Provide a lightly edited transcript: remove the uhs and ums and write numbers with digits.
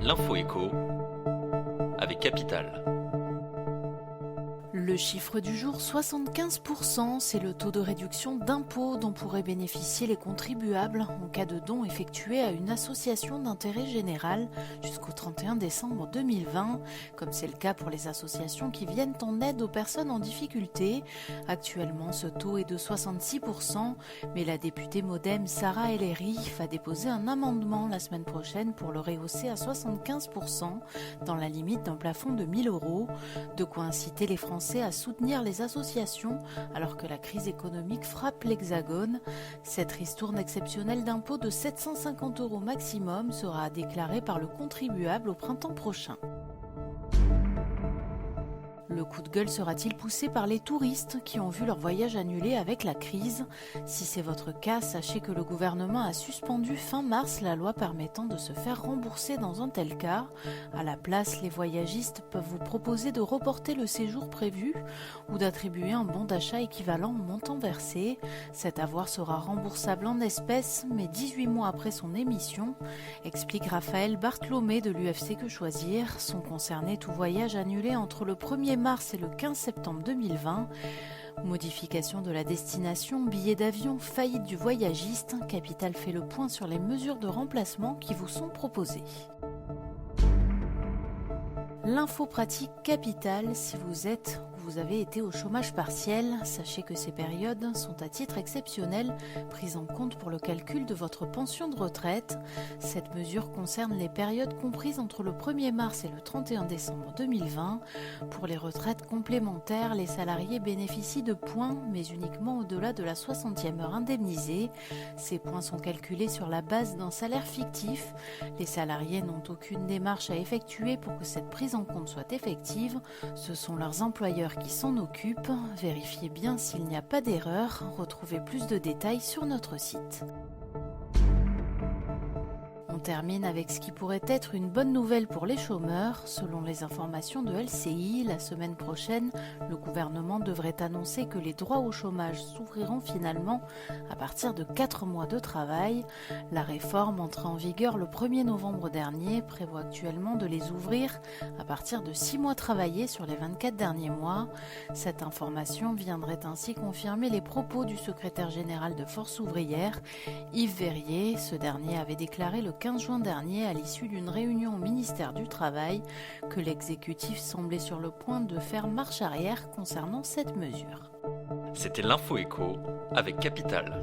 L'info écho avec Capital. Le chiffre du jour, 75%, c'est le taux de réduction d'impôt dont pourraient bénéficier les contribuables en cas de don effectué à une association d'intérêt général jusqu'au 31 décembre 2020, comme c'est le cas pour les associations qui viennent en aide aux personnes en difficulté. Actuellement, ce taux est de 66%, mais la députée MoDem Sarah El Haïry va déposer un amendement la semaine prochaine pour le rehausser à 75% dans la limite d'un plafond de 1 000 €, de quoi inciter les Français à soutenir les associations alors que la crise économique frappe l'Hexagone. Cette ristourne exceptionnelle d'impôt de 750 € maximum sera déclarée par le contribuable au printemps prochain. Le coup de gueule sera-t-il poussé par les touristes qui ont vu leur voyage annulé avec la crise ? Si c'est votre cas, sachez que le gouvernement a suspendu fin mars la loi permettant de se faire rembourser dans un tel cas. À la place, les voyagistes peuvent vous proposer de reporter le séjour prévu ou d'attribuer un bon d'achat équivalent au montant versé. Cet avoir sera remboursable en espèces, mais 18 mois après son émission, explique Raphaël Bartholomé de l'UFC Que Choisir. Sont concernés tout voyage annulé entre le 1er mars et le 15 septembre 2020. Modification de la destination, billets d'avion, faillite du voyagiste, Capital fait le point sur les mesures de remplacement qui vous sont proposées. L'info pratique Capital, si vous avez été au chômage partiel, sachez que ces périodes sont à titre exceptionnel prises en compte pour le calcul de votre pension de retraite. Cette mesure concerne les périodes comprises entre le 1er mars et le 31 décembre 2020. Pour les retraites complémentaires, les salariés bénéficient de points, mais uniquement au-delà de la 60e heure indemnisée. Ces points sont calculés sur la base d'un salaire fictif. Les salariés n'ont aucune démarche à effectuer pour que cette prise en compte soit effective. Ce sont leurs employeurs qui s'en occupent. Vérifiez bien s'il n'y a pas d'erreur. Retrouvez plus de détails sur notre site. On termine avec ce qui pourrait être une bonne nouvelle pour les chômeurs. Selon les informations de LCI, la semaine prochaine, le gouvernement devrait annoncer que les droits au chômage s'ouvriront finalement à partir de 4 mois de travail. La réforme, entrée en vigueur le 1er novembre dernier, prévoit actuellement de les ouvrir à partir de 6 mois travaillés sur les 24 derniers mois. Cette information viendrait ainsi confirmer les propos du secrétaire général de Force ouvrière, Yves Verrier. Ce dernier avait déclaré le 15 juin dernier, à l'issue d'une réunion au ministère du Travail, que l'exécutif semblait sur le point de faire marche arrière concernant cette mesure. C'était l'info écho avec Capital.